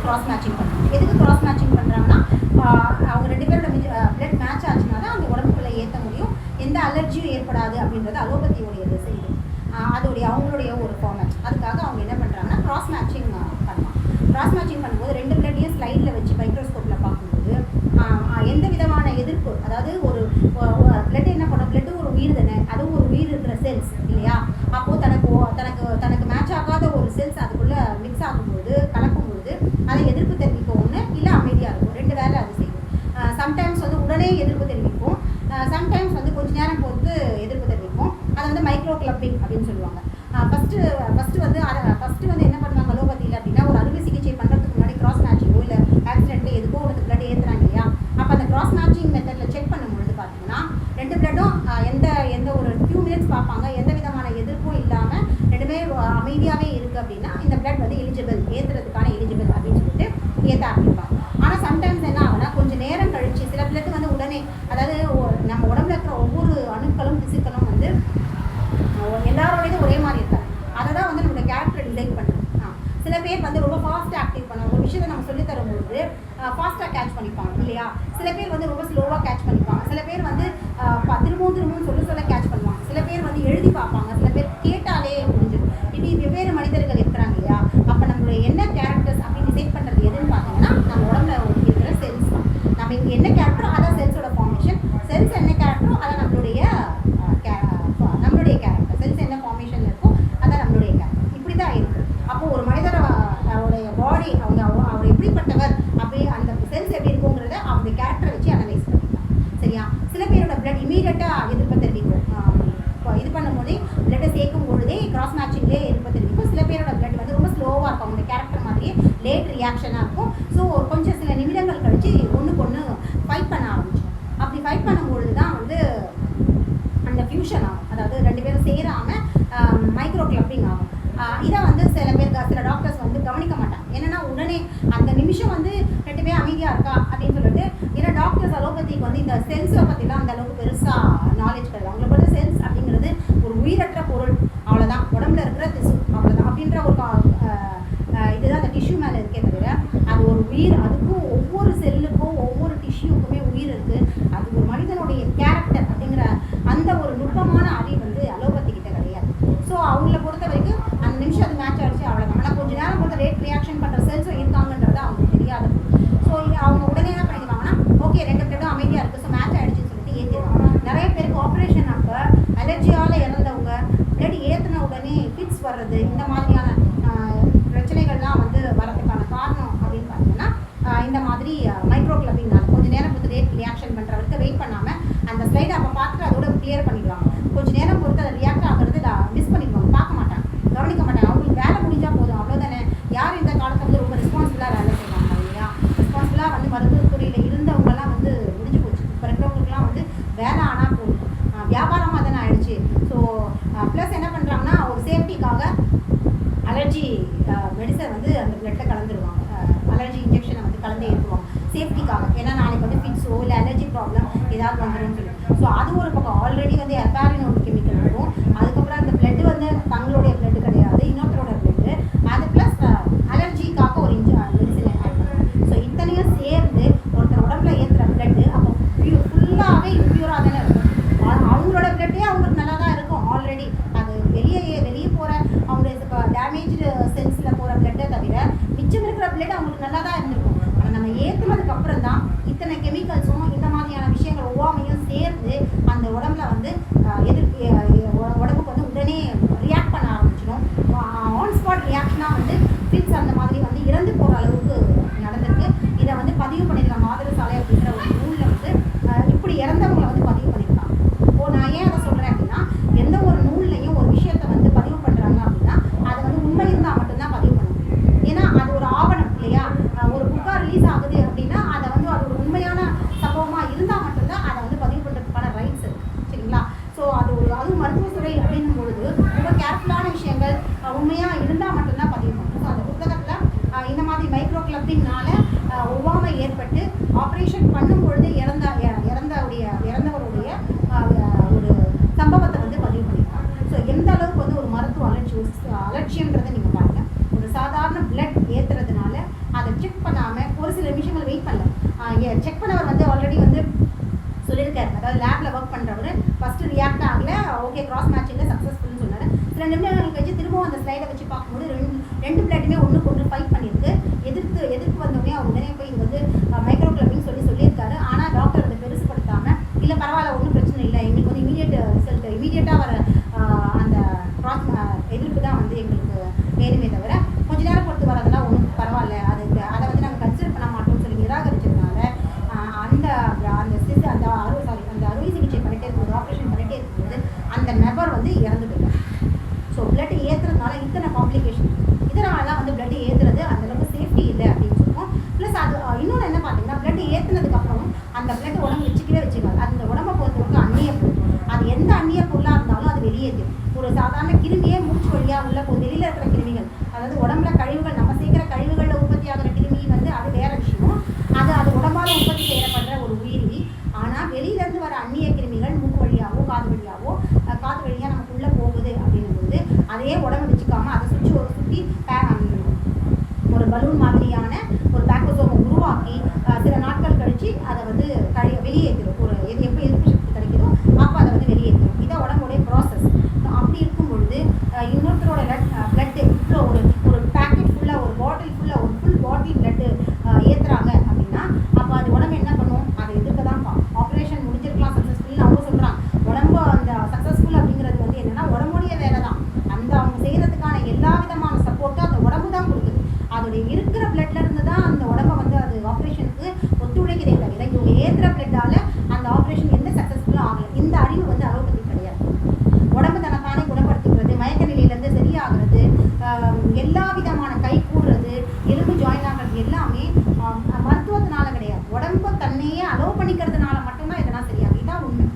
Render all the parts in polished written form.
Cross matching பண்ணுறாங்க. எதுக்கு cross matching பண்ணுறாங்கன்னா அவங்க 2 பேரோட பிளட் மேட்ச் ஆச்சுன்னா தான் அந்த உடம்புக்குள்ளே ஏற்ற முடியும், எந்த அலர்ஜியும் ஏற்படாது அப்படின்றது அலோபதியோடைய செய்தி. அவங்களுடைய ஒரு ஃபார்மேட். அதுக்காக அவங்க என்ன பண்ணுறாங்கன்னா கிராஸ் மேட்சிங் பண்ணலாம். கிராஸ் மேட்சிங் பண்ணும்போது 2 பிளட்டையும் ஸ்லைடில் வச்சு மைக்ரோஸ்கோப்பில் பார்க்கும்போது எந்த விதமான எதிர்ப்பு, அதாவது ஒரு பிளட் என்ன பண்ண, பிளட்டு ஒரு உயிர் தானே, அதுவும் ஒரு உயிர் இருக்கிற செல்ஸ் இல்லையா. அப்போது தனக்கு மேட்ச் ஆகாத ஒரு செல்ஸ் அதுக்குள்ளே மிக்ஸ் ஆகும்போது, கலக்கும்போது அதை எதிர்ப்பு தெரிவிக்கும் ஒன்று, இல்லை அமைதியாக இருக்கும். 2 வேலை அது செய்யும். சம்டைம்ஸ் வந்து உடனே எதிர்ப்பு தெரிவிக்கும், சம்டைம்ஸ் வந்து கொஞ்ச நேரம் பொறுத்து எதிர்ப்பு தெரிவிக்கும். அதை வந்து மைக்ரோ கிளப்பிங் அப்படின்னு சொல்லுவாங்க. ஃபஸ்ட்டு வந்து என்ன பண்ணுவாங்க அலோபதியில் அப்படின்னா, ஒரு அறுவை சிகிச்சை பண்ணுறதுக்கு முன்னாடி கிராஸ் மேட்சிங்கோ இல்லை ஆக்சிடென்ட்டில் எதுக்கோ ஒரு பிளட் ஏற்றுறாங்க இல்லையா. அப்போ அந்த கிராஸ் மேட்சிங் மெத்தடில் செக் பண்ணும்பொழுது பார்த்தீங்கன்னா 2 பிளட்டும் எந்த ஒரு ஃபியூ மினிட்ஸ் பார்ப்பாங்க, எந்த விதமான எதிர்ப்பும் இல்லாமல் 2மே அமைதியாகவே இருக்குது அப்படின்னா இந்த பிளட் வந்து எலிஜிபிள், ஏற்றுறதுக்கான எலிஜிபிள் அப்படின்னு சொல்லிட்டு ஏற்ற ஆரம்பிப்பாங்க. ஆனால் சம்டைம்ஸ் என்ன ஆகுனா, கொஞ்சம் நேரம் கழிச்சு சில பிளட் வந்து உடனே, அதாவது நம்ம உடம்புல இருக்கிற ஒவ்வொரு அணுக்களும் திசுக்களும் வந்து எல்லாரோடையும் ஒரே மாதிரி இருக்காது. அதை தான் வந்து நம்மளோட கேரக்டர் டிசைன் பண்ணுறோம். சில பேர் வந்து ரொம்ப ஃபாஸ்ட்டாக ஆக்டிவ் பண்ணுவாங்க, ஒரு விஷயத்தை நம்ம சொல்லி தரும்போது ஃபாஸ்ட்டாக கேட்ச் பண்ணிப்பாங்க இல்லையா. சில பேர் வந்து ரொம்ப ஸ்லோவாக கேட்ச் பண்ணிப்பாங்க. சில பேர் வந்து திரும்பவும் சொல்ல கேட்ச் பண்ணுவாங்க. சில பேர் வந்து எழுதி பார்ப்பாங்க. சில பேர் கேட்டாலே புரிஞ்சிடும். இப்படி வெவ்வேறு மனிதர்கள் இருக்கிறாங்க இல்லையா. அப்போ நம்மளுடைய என்ன கேரக்டர்ஸ் அப்படின்னு டிசைட் பண்ணுறது எதுன்னு பார்த்தீங்கன்னா நம்ம உடம்புல இருக்கிற செல்ஸ் தான். நம்ம இங்கே என்ன கேரக்டரோ அதான் செல்ஸோட ஃபார்மேஷன், செல்ஸ் என்ன கேரக்டரோ அதான் நம்மளுடைய கேரக்டர், செல்ஸ் என்ன ஃபார்மேஷனில் இருக்கோ அதான் நம்மளுடைய கேரக்டர். இப்படி தான் இருக்குது. அப்போது ஒரு மனிதருடைய பாடி அவர் எப்படிப்பட்டவர், அப்படி அந்த செல்ஸ் எப்படி இருக்குங்கிறத அவருடைய கேரக்டரை வச்சு அனலைஸ் பண்ணிக்கலாம். சரியா. சில பேரோட பிளட் இமீடியட்டாக எதிர்ப்பு தெரிவிக்கும். இது பண்ணும்போதே பிளட்டை சேர்க்கும் பொழுதே கிராஸ் மேட்சிங்லேயே எதிர்ப்பு தெரிவிக்கும். சில பேரோட பிளட் வந்து ரொம்ப ஸ்லோவாக இருக்கும், அவங்களுடைய கேரக்டர் மாதிரியே லேட் ரியாக்ஷனாக இருக்கும். ஸோ கொஞ்சம் சில நிமிடங்கள் கழித்து ஒன்றுக்கு ஒன்று ஃபைட் பண்ண ஆரம்பிச்சோம். அப்படி ஃபைட் பண்ணும்பொழுது தான் வந்து அந்த ஃபியூஷன் ஆகும், அதாவது 2 பேரும் சேராமல் மைக்ரோ கிளப்பிங் ஆகும். இதை வந்து சில டாக்டர்ஸ் வந்து கவனிக்க மாட்டாங்க. என்னென்னா உடனே அந்த நிமிஷம் வந்து 2 பேர் அமைதியாக இருக்கா அப்படின்னு சொல்லிட்டு, ஏன்னா டாக்டர்ஸ் அலோபதிக்கு வந்து இந்த செல்ஸை பற்றிலாம் அந்த அளவுக்கு பெருசாக நாலேஜ் கிடையாது. அவங்களோட செல்ஸ் அப்படிங்கிறது ஒரு உயிரற்ற பொருள், அவ்வளோதான், உடம்புல இருக்கிற திசு அவ்வளோதான் அப்படின்ற ஒரு இதுதான் அந்த டிஷ்யூ மேலே இருக்கே தவிர அது ஒரு உயிர். அதுக்கும் ஒவ்வொரு செல்லுக்கும் ஒவ்வொரு டிஷ்யூக்குமே உயிர் இருக்குது. அது ஒரு மனிதனுடைய கேரக்டர் அப்படிங்கிற அந்த ஒரு நுட்பமான அறிவு வந்து அலோபதி கிட்ட கிடையாது. ஸோ அவங்கள பொறுத்த வரைக்கும் அந்த நிமிஷம் அது மேட்ச் ஆகிடுச்சு அவ்வளோதான். ஆனால் கொஞ்சம் நேரம் பொறுத்த ரேட் ரியாக்ஷன் பண்ணுற செல்ஸும் இருக்காங்கன்றது அவங்களுக்கு தெரியாது. ஸோ அவங்க உடனே என்ன பண்ணிடுவாங்கன்னா, ஓகே 2 பிளட்டும் அமைதியாக இருக்குது, ஸோ மேட்ச் ஆகிடுச்சுன்னு சொல்லிட்டு ஏற்றிடுவாங்க. நிறைய பேருக்கு ஆப்ரேஷன் அப்போ அலர்ஜியால் இறந்தவங்க பிளட் ஏற்றின உடனே ஃபிட்ஸ் வர்றது, இந்த மாதிரியான பிரச்சனைகள்லாம் வந்து வரதுக்கான காரணம் அப்படின்னு பார்த்தீங்கன்னா இந்த மாதிரி மைக்ரோ கிளப்பிங்னால கொஞ்சம் நேரம் பொறுத்து ரேட் ரியாக்ஷன் பண்ணுறவருக்கு வெயிட் பண்ணாமல் அந்த ஸ்லைடை அப்போ பார்த்துட்டு அதோட கிளியர் பண்ணிடுவாங்க. கொஞ்சம் நேரம் பொறுத்து அதை ரியாக்ட் ஆகிறது மிஸ் பண்ணிடுவாங்க, பார்க்க மாட்டாங்க, கவனிக்க மாட்டாங்க. அவங்களுக்கு வேலை முடிஞ்சால் போதும், அவ்வளோதானே. யார் இந்த காலத்தில் வந்து ரொம்ப ரெஸ்பான்சிபிளாக வேலை செய்வாங்க இல்லையா. ரெஸ்பான்சிபிளாக வந்து மருத்துவத்துறையில் இருந்தவங்கலாம் வந்து முடிஞ்சு போச்சு. இப்போ இருக்கிறவங்களுக்குலாம் வந்து வேலை ஆனால் போதும், வியாபாரமாக தானே ஆயிடுச்சு. ஸோ ப்ளஸ் என்ன பண்ணுறாங்கன்னா ஒரு சேஃப்டிக்காக அலர்ஜி மெடிசன் வந்து அந்த பிளட்டை கலந்துருவாங்க, அலர்ஜி இன்ஜெக்ஷனை வந்து கலந்து ஏற்றுவாங்க சேஃப்டிக்காக. ஏன்னா நாளைக்கு வந்து ஃபிட்ஸோ இல்லை அலர்ஜி ப்ராப்ளம் ஏதாவது வந்துடும் சொல்லி. ஸோ அது ஒரு பக்கம். ஆல்ரெடி வந்து ஹெப்பாரின் ஒரு கெமிக்கல் இருக்கும். அதுக்கப்புறம் அந்த பிளட்டு வந்து தங்களுடைய பிளட்டு கிடையாது, இன்னொருத்தரோட பிளட்டு. அது ப்ளஸ் அலர்ஜிக்காக ஒரு மெடிசன் ஆட் பண்ணுவோம். ஸோ இத்தனையும் சேர்ந்து ஒருத்தர் உடம்புல ஏற்றுற பிளட்டு அப்போ ஃபுல்லாகவே இம்ப்யூராக தானே இருக்கும். அவங்களோட பிளட்டே அவங்களுக்கு நல்லா தான் இருக்கும் ஆல்ரெடி. அது வெளியே போகிற அவங்களுடைய டேமேஜ்டு செல்ஸில் போகிற பிளட்டை தவிர மிச்சம் இருக்கிற பிளட் அவங்களுக்கு நல்லா தான் இருந்திருக்கும். ஆனால் நம்ம ஏற்றுனதுக்கப்புறம் தான் இத்தனை கெமிக்கல்ஸும் இந்த மாதிரியான விஷயங்கள் ஒவ்வாமையும் சேர்ந்து அந்த உடம்புல வந்து உடம்புக்கு வந்து உடனே ரியாக்ட் பண்ண ஆரம்பிச்சிடும். ஆன் ஸ்பாட் ரியாக்ஷனாக வந்து ஃபிட்ஸ் அந்த மாதிரி வந்து இறந்து போகிற அளவுக்கு நடந்திருக்கு. இதை வந்து பதிவு பண்ணியிருக்காங்க மாதிரசாலை அப்படிங்கிற ஒரு நூலில் வந்து இப்படி இறந்தவங்களை வந்து பதிவு பண்ணியிருக்காங்க. நான் ஏன் அதை சொல்கிறேன் அப்படின்னா, எந்த ஒரு நூல்லையும் ஒரு விஷயத்தை வந்து பதிவு பண்ணுறாங்க அப்படின்னா அதை வந்து உண்மை இருந்தால் மட்டும்தான் பதிவு பண்ண முடியும். ஏன்னா அது ஒரு ஆவணம் இல்லையா. ஒரு புக்காக ரிலீஸ் ஆகுது அப்படின்னா அதை வந்து அது ஒரு உண்மையான சம்பவமாக இருந்தால் மட்டும்தான் அதை வந்து பதிவு பண்ணுறதுக்கான ரைட்ஸ் இருக்குது. சரிங்களா. ஸோ அதுவும் மருத்துவத்துறை அப்படின்னும் பொழுது ரொம்ப கேர்ஃபுல்லான விஷயங்கள் உண்மையாக இருந்தால் மட்டும்தான் பதிவு பண்ணணும். ஸோ அந்த புத்தகத்தில் இந்த மாதிரி மைக்ரோ கிளப்பிங்னால ஒவ்வாமை ஏற்பட்டு ஆப்ரேஷன் பண்ணும் பொழுது இறந்தவருடைய ஒரு சம்பவத்தை வந்து பதிவு பண்ணியிருக்காங்க. ஸோ எந்த அளவுக்கு வந்து ஒரு மருத்துவ அலட்சியன்றதை நீங்கள் பாருங்கள். ஒரு சாதாரண பிளட் ஏற்றுறதுனால அதை அதை செக் பண்ணாமல் ஒரு சில நிமிஷங்கள் வெயிட் பண்ணல. செக் பண்ணவர் வந்து ஆல்ரெடி வந்து சொல்லியிருக்காரு, அதாவது லேபில் ஒர்க் பண்ணுறவர் ஃபஸ்ட்டு ரியாக்ட் ஆகல, ஓகே கிராஸ் மேட்சிங்கில் சக்ஸஸ்ஃபுல்னு சொன்னார். சில நிமிடங்கள் கழிச்சு திரும்பவும் அந்த ஸ்லைடை வச்சு பார்க்கும்போது ரெண்டு பிளட்டுமே ஒன்றுக்கு ஒன்று ஃபைட் பண்ணியிருக்கு. எதிர்த்து வந்தோடனே அவர் உடனே போய் இது வந்து மைக்ரோ கிளப்பிங் சொல்லியிருக்காரு. ஆனால் டாக்டர் அதை பெருசுப்படுத்தாமல், இல்லை பரவாயில்ல ஒன்றும் பிரச்சனை இல்லை, எங்களுக்கு வந்து இமீடியட் ரிசல்ட் இமீடியட்டாக வர அந்த கிராஸ் எதிர்ப்பு தான் வந்து எங்களுக்கு வேணுமே தவிர கொஞ்ச நேரம் பொறுத்து வரதெல்லாம் ஒன்றும் பரவாயில்ல, அதை வந்து நாங்கள் கன்சிடர் பண்ண மாட்டோம்னு சொல்லி நிராகரிச்சதுனால அந்த அறுவை சிகிச்சை பண்ணிட்டே இருக்கும்போது, ஆப்ரேஷன் பண்ணிட்டே இருக்கும்போது அந்த நபர் வந்து இறந்து போயிட்டார். ஸோ பிளட் ஏற்றுறதுனால இத்தனை காம்ப்ளிகேஷன். இதனால தான் வந்து பிளட் ஏற்றுறது அந்தளவுக்கு சேஃப்டி இல்லை அப்படின்னு சொல்லுவோம். ப்ளஸ் அது இன்னொன்று என்ன பார்த்தீங்கன்னா, பிளட் ஏற்றுனதுக்கப்புறம் அந்த பிளட் உடம்பு வச்சுக்காது. அது இந்த உடம்பை பொறுத்தவரைக்கும் அந்நிய பொருள். அது எந்த அந்நிய பொருளாக இருந்தாலும் அது வெளியேற்றும். ஒரு சாதாரண கிருமியே மூச்சு வழியாக உள்ள போது வெளியில் இருக்கிற கிருமிகள், அதாவது உடம்புல கழிவுகள், நம்ம சேர்க்கிற கழிவுகளில் உற்பத்தி ஆகிற கிருமி வந்து அது வேற விஷயம். அது உடம்பால் உற்பத்தி செய்யப்படுற ஒரு உயிரி. ஆனால் வெளியிலேருந்து வர அந்நிய கிருமிகள் மூக்கு வழியாவோ காது வழியாக நமக்குள்ளே போகுது அப்படிங்கும்போது அதே உடம்பு வச்சுக்காமல் அதை சுற்றி ஒரு பலூன் மாதிரியான ஒரு பேக்கோசோமை உருவாக்கி சில நாட்கள் கழித்து அதை வந்து வெளியேற்றிடும். ஒரு எப்போ எதிர்ப்பு சக்தி கிடைக்குதோ அப்போ அதை வந்து வெளியேற்றிடும். இதை உடம்புடைய ப்ராசஸ். அப்படி இருக்கும் பொழுது இன்னொருத்தரோட பிளட்டு இவ்வளோ ஒரு பேக்கெட் ஃபுல்லாக, ஒரு பாட்டில் ஃபுல்லாக, ஒரு ஃபுல் பாட்டில் பிளட்டு ஏற்றுறாங்க அப்படின்னா அப்போ அது உடம்பு என்ன பண்ணும்? அதை எதிர்க்க தான் ஆப்ரேஷன் முடிஞ்சிருக்கலாம் சக்ஸஸ்ஃபுல்னு அவங்க சொல்கிறாங்க. உடம்பு அந்த சக்ஸஸ்ஃபுல் அப்படிங்கிறது வந்து என்னென்னா உடம்புடைய வேலை தான். அந்த அவங்க செய்கிறதுக்கான எல்லா விதமான சப்போர்ட்டும் அந்த உடம்பு தான் கொடுக்குது. அதோடைய இருக்கிற பிளட்ல இருந்து தான் அந்த உடம்பை வந்து அது ஆப்ரேஷனுக்கு ஒத்துழைக்கிறதே தவிர இவங்க ஏற்றுற பிளட்டால் அந்த ஆப்ரேஷன் எந்த சக்ஸஸ்ஃபுல்லாக ஆகலை. இந்த அறிவு வந்து அலோபதி கிடையாது. உடம்பு தனத்தானே குணப்படுத்திக்கிறது, மயக்க நிலையிலேருந்து சரியாகிறது, எல்லா விதமான கை கூடுறது, எலும்பு ஜாயின் ஆகிறது எல்லாமே மருத்துவத்தினால கிடையாது. உடம்பு தன்னையே அலோவ் பண்ணிக்கிறதுனால மட்டும்தான் இதெல்லாம் சரியாகும். இதுதான் உண்மை.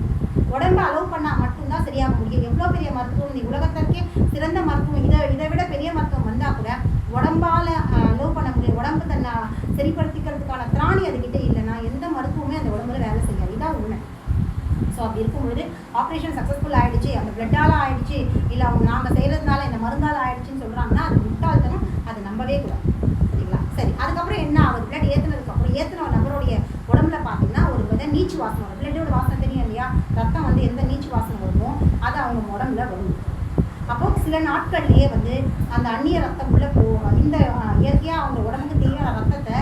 உடம்பை அலோவ் பண்ணால் மட்டும்தான் சரியாக முடியும். எவ்வளோ பெரிய மருத்துவம், இந்த உலகத்திற்கே சிறந்த மருத்துவம், இதை விட பெரிய மருத்துவம் வந்தால் கூட உடம்பால் அலோவ் பண்ண முடியும். உடம்பு தன்னை சரிப்படுத்திக்கிறதுக்கான திராணி அதுக்கிட்ட இல்லைன்னா எந்த மருத்துவமே அந்த உடம்புல வேலை செய்யாது. இதுதான் உண்மை. ஸோ அப்படி இருக்கும்பொழுது ஆப்ரேஷன் சக்ஸஸ்ஃபுல் ஆகிடுச்சு, அந்த பிளட்டால் ஆகிடுச்சு, இல்லை அவங்க நாங்கள் செய்கிறதுனால இந்த மருந்தால் ஆகிடுச்சின்னு சொல்கிறாங்கன்னா அது முட்டாள்தனம். அதை நம்பவே கூடாது. சரிங்களா? சரி, அதுக்கப்புறம் என்ன ஆகுது? பிளட் ஏற்றினதுக்கப்புறம் ஏற்றின நபருடைய உடம்புல பார்த்தீங்கன்னா ஒரு வித நீச்சு வாசனை வரும். பிளட்டோட வாசனை தெரியும் இல்லையா? ரத்தம் வந்து எந்த நீச்சு வாசனை வருமோ அது அவங்க உடம்புல வரும். அப்போ சில நாட்கள்லேயே வந்து அந்த அந்நிய ரத்தம் உள்ள இந்த இயற்கையாக அவங்க உடம்புக்கு தேவையான ரத்தத்தை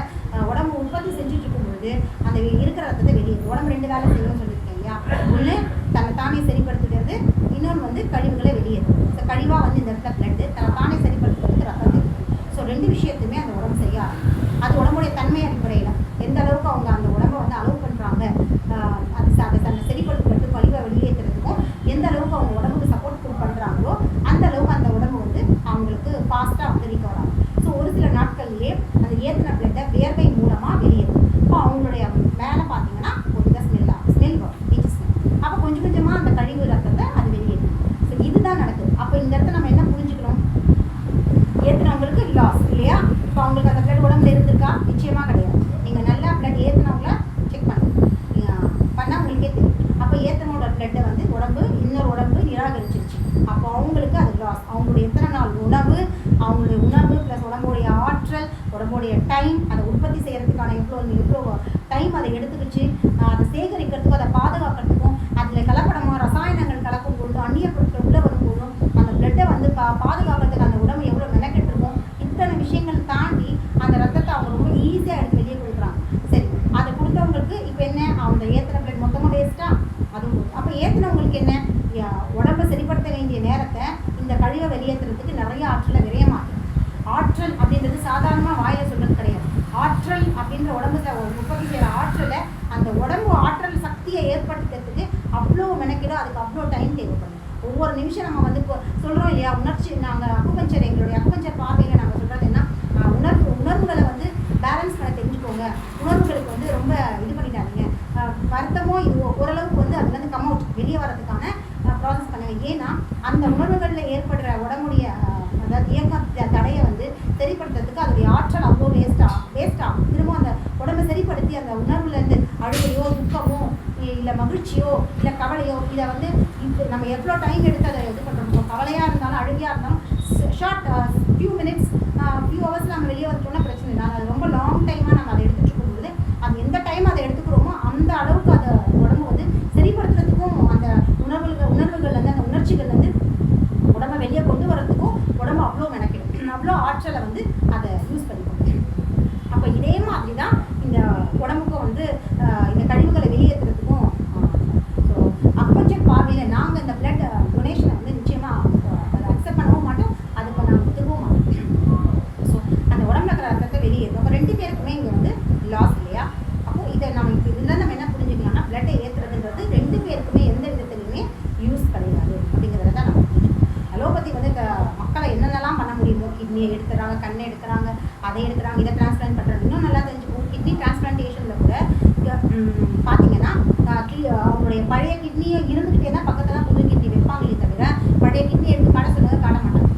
உடம்பு உற்பத்தி செஞ்சுட்டு இருக்கும்பொழுது அந்த இருக்கிற ரத்தத்தை வெளியேறும். உடம்பு ரெண்டு வேலை செய்யணும்னு சொல்லியிருக்கேன் இல்லையா? ஒன்று தன்னைத்தானே சரிப்படுத்துகிறது, இன்னொன்று வந்து கழிவுகளை வெளியேறும். ஸோ கழிவாக வந்து இந்த இடத்துல பிளட்டு தன்னைத்தானே சரிப்படுத்துறதுக்கு ரத்தத்தை. ஸோ ரெண்டு விஷயத்துமே அந்த உடம்பு செய்யாது. அது உடம்புடைய தன்மை அடிப்படையில் எந்த அளவுக்கு அவங்க அந்த உடம்பை வந்து அலோவ் பண்ணுறாங்க, அதை தன்னை சரிப்படுத்துறதுக்கு கழிவை வெளியேற்றுறதுக்கும் எந்த அளவுக்கு அவங்க உடம்புக்கு சப்போர்ட் பண்ணுறாங்களோ அந்த அளவுக்கு அந்த உடம்பு வந்து அவங்களுக்கு ஃபாஸ்ட்டாக வந்து ரிகவர் ஆகும். ஸோ ஒரு சில நாட்கள்லேயே அந்த ஏற்றின பிளட்டை வியர்வை மூலமாக வெளியேறும். இப்போ அவங்களுடைய மேலே பார்த்தீங்கன்னா ஒரு ஸ்மெல் வரும், நீச்சு ஸ்மெல். அப்போ கொஞ்சம் கொஞ்சமாக அந்த கழிவு ரத்தத்தை அது வெளியேறும். ஸோ இதுதான் நடக்குது. அப்போ இந்த இடத்துல நம்ம என்ன புரிஞ்சுக்கணும்? ஏற்றினவங்களுக்கு லாஸ் இல்லையா? இப்போ அவங்களுக்கு அந்த பிளட் உடம்புல இருந்திருக்கா? நிச்சயமாக கிடையாது. நீங்கள் நல்லா பிளட் ஏற்றினவங்கள செக் பண்ணுங்க, பண்ணால் உங்களுக்கே தெரியும். அப்போ ஏற்றினோட பிளட்டை வந்து இன்னொரு உடம்பு நிராகரிச்சிருச்சு. அப்போ அவங்களுக்கு அது லாஸ். அவங்களுடைய எத்தனை நாள் அவங்களுடைய உணவு ப்ளஸ் உடம்புடைய ஆற்றல், உடம்புடைய டைம், அதை உற்பத்தி செய்கிறதுக்கான எவ்வளோ டைம் அதை எடுத்துக்கிச்சு, அதை சேகரிக்கிறதுக்கும் அதை பாதுகாக்கிறதுக்கும் அதில் கலப்படமாக ரசாயனங்கள் கலக்கும் போது அந்நிய பொருட்கள் உள்ளே வரும்போதும் அந்த பிளட்டை வந்து பாதுகாக்கிறதுக்கு அந்த உடம்பு எவ்வளோ மெனக்கெட்டுருக்கும். இத்தனை விஷயங்கள் தாண்டி அந்த ரத்தத்தை அவங்க ரொம்ப ஈஸியாக எடுத்து வெளியே கொடுக்குறாங்க. சரி, அதை கொடுத்தவங்களுக்கு இப்போ என்ன? அவங்க ஏற்றின பிளட் மொத்தமாக வேஸ்ட்டாக அதுவும். அப்போ ஏற்றினவங்களுக்கு என்ன? உடம்பை சரிப்படுத்த வேண்டிய நேரத்தை இந்த கழிவை வெளியேற்றுறதுக்கு நிறைய ஆற்றலை விரயமாகும். ஆற்றல் அப்படின்றது சாதாரணமாக வாயில் சொல்கிறது கிடையாது. ஆற்றல் அப்படின்ற உடம்புல உற்பத்தி செய்கிற ஆற்றலை அந்த உடம்பு ஆற்றல் சக்தியை ஏற்படுத்துறதுக்கு அவ்வளோ மெனக்கிடும். அதுக்கு அவ்வளோ டைம் தேவைப்படும். ஒவ்வொரு நிமிஷம் நம்ம வந்து சொல்கிறோம் இல்லையா? உணர்ச்சி நாங்கள் அக்குபஞ்சர், எங்களுடைய அக்குபஞ்சர் பார்வையில் நாங்கள் சொல்கிறது என்ன? உணர்வுகளை வந்து பேலன்ஸ் பண்ண தெரிஞ்சுக்கோங்க. உணர்வுகளுக்கு வந்து ரொம்ப இது பண்ணிட்டாதீங்க. வருத்தமோ இது ஓரளவுக்கு வந்து அதுலேருந்து கம் அவுட் வெளியே வரதுக்கான ப்ராசஸ் பண்ணுவேன். ஏன்னா அந்த உணர்வுகளில் ஏற்படுற உடம்புடைய அதாவது இயக்க தடையை வந்து சரிப்படுத்துறதுக்கு அதோடைய ஆற்றல் அவ்வளோ வேஸ்ட்டாகும். திரும்ப அந்த உடம்பை சரிப்படுத்தி அந்த உணர்வுலேருந்து அழுகையோ துக்கமோ இல்லை மகிழ்ச்சியோ இல்லை கவலையோ இதை வந்து இப்போ நம்ம எவ்வளோ டைம் எடுத்து அதை இது பண்ணுறோமோ, கவலையாக இருந்தாலும் அழுகையாக இருந்தாலும் short few minutes few hours நம்ம வெளியே வந்துட்டோம்னா பிரச்சனை இல்லை. அது ரொம்ப லாங் ஹாஸ்டலில் வந்து அதை யூஸ் பண்ணிக்கோங்க. அப்போ இதே மாதிரி தான் இந்த உடம்புக்கும் வந்து இந்த கழிவுகளை வெளியேற்றுறதுக்கும். ஸோ அப்போச்சட் பார்வையில் நாங்கள் இந்த பிளட் டொனேஷனை வந்து நிச்சயமாக அதை அக்செப்ட் பண்ணவும் மாட்டோம், அதுக்கு நாங்கள் ஒத்துக்கவும் மாட்டோம். ஸோ அந்த உடம்புல இருக்கிற ரத்தத்தை வெளியேற்றும். அப்போ 2 பேருக்குமே இங்கே வந்து லாஸ் இல்லையா? அப்போது இதை நம்ம இப்போ இதில் நம்ம என்ன புரிஞ்சுக்கலாம்னா பிளட்டை ஏற்றுறதுன்றது 2 பேருக்குமே எந்த விதத்துலையுமே யூஸ் கிடையாது அப்படிங்கிறத தான் நம்ம புரிஞ்சுக்கணும். அலோபதி வந்து மக்களை என்னென்னலாம் பண்ண முடியுமோ, கிட்னியை எடுத்துறாங்க, கண்ணை எடுக்கிறாங்க, அதை எடுக்கிறாங்க, இதை டிரான்ஸ்பிளான்ட் பண்ணுறாங்க. இன்னும் நல்லா தெரிஞ்சுக்கணும், கிட்னி டிரான்ஸ்பிளான்டேஷனில் கூட பார்த்தீங்கன்னா அவங்களுடைய பழைய கிட்னியை இருந்துக்கிட்டே தான் பக்கத்தில் புது கிட்னி வைப்பாங்களே தவிர பழைய கிட்னி எடுத்து காட்ட சொல்லுங்க காட்ட மாட்டாங்க.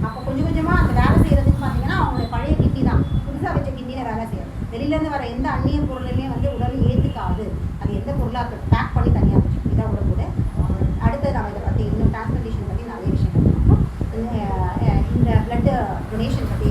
அப்போ கொஞ்சம் கொஞ்சமாக அந்த வேலை செய்கிறதுன்னு பார்த்தீங்கன்னா அவங்களுடைய பழைய கிட்னி தான் புதுசாக வச்ச கிட்னியில் வேலை செய்யும். வெளியிலேருந்து வர எந்த அந்நிய பொருளையும் வந்து உடல் ஏற்றுக்காது. அது எந்த பொருளாக பேக் பண்ணி தனியாக வச்சு இதான் உடம்புல. அடுத்தது நம்ம இதை பற்றி இன்னும் டிரான்ஸ்பிளான்டேஷன் பற்றி நிறைய விஷயங்கள் பார்ப்போம். இந்த பிளட் டொனேஷன் பற்றி